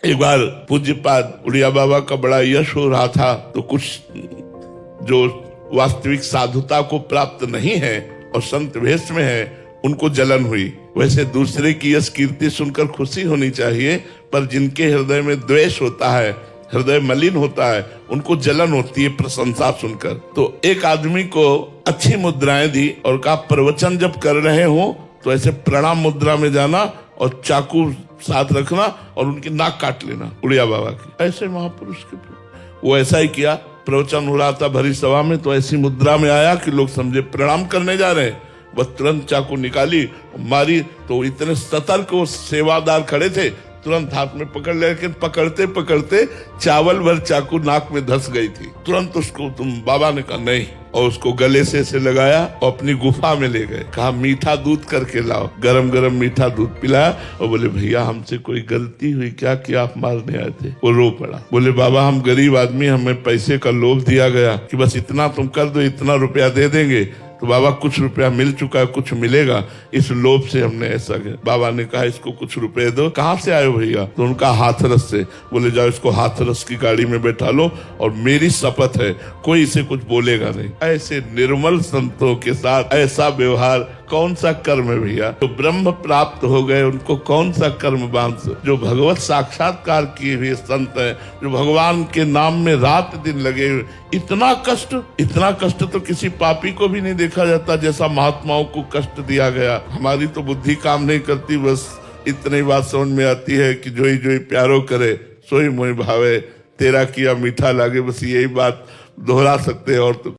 एक बार पूज्यपाद उड़िया बाबा का बड़ा यश हो रहा था, तो कुछ जो वास्तविक साधुता को प्राप्त नहीं है और संत वेश में है, उनको जलन हुई। वैसे दूसरे की यश कीर्ति सुनकर खुशी होनी चाहिए, पर जिनके हृदय में द्वेष होता है, हृदय मलिन होता है, उनको जलन होती है प्रशंसा सुनकर। तो एक आदमी को अच्छी मुद्राएं दी और कहा प्रवचन जब कर रहे हो तो ऐसे प्रणाम मुद्रा में जाना और चाकू साथ रखना और उनकी नाक काट लेना, उड़िया बाबा की। ऐसे महापुरुष के वो ऐसा ही किया। प्रवचन हो रहा था भरी सभा में, तो ऐसी मुद्रा में आया कि लोग समझे प्रणाम करने जा रहे हैं। बस तुरंत चाकू निकाली, मारी, तो इतने सतर्क वो सेवादार खड़े थे, तुरंत हाथ में पकड़ लिया, लेकिन पकड़ते पकड़ते चावल भर चाकू नाक में धंस गई थी। तुरंत उसको बाबा ने कहा नहीं, और उसको गले से लगाया और अपनी गुफा में ले गए। कहा मीठा दूध करके लाओ, गरम गरम मीठा दूध पिलाया और बोले भैया हमसे कोई गलती हुई क्या कि आप मारने आए थे? वो रो पड़ा। बोले बाबा हम गरीब आदमी, हमें पैसे का लोभ दिया गया कि बस इतना तुम कर दो, इतना रुपया दे देंगे। तो बाबा कुछ रुपया मिल चुका है, कुछ मिलेगा, इस लोभ से हमने ऐसा किया। बाबा ने कहा इसको कुछ रुपए दो। कहाँ से आए भैया? तो उनका हाथरस से। बोले जाओ इसको हाथरस की गाड़ी में बैठा लो और मेरी शपथ है कोई इसे कुछ बोलेगा नहीं। ऐसे निर्मल संतों के साथ ऐसा व्यवहार कौन सा कर्म है भैया? तो ब्रह्म प्राप्त हो गए उनको कौन सा कर्म बांध? जो भगवत साक्षात्कार किए हुए संत हैं, जो भगवान के नाम में रात दिन लगे हुए, इतना कष्ट तो किसी पापी को भी नहीं देखा जाता जैसा महात्माओं को कष्ट दिया गया। हमारी तो बुद्धि काम नहीं करती, बस इतनी बात समझ में आती है कि जोई जोई प्यारो करे सोई मोहि भावे, तेरा किया मीठा लागे, बस यही बात दोहरा सकते हैं और तो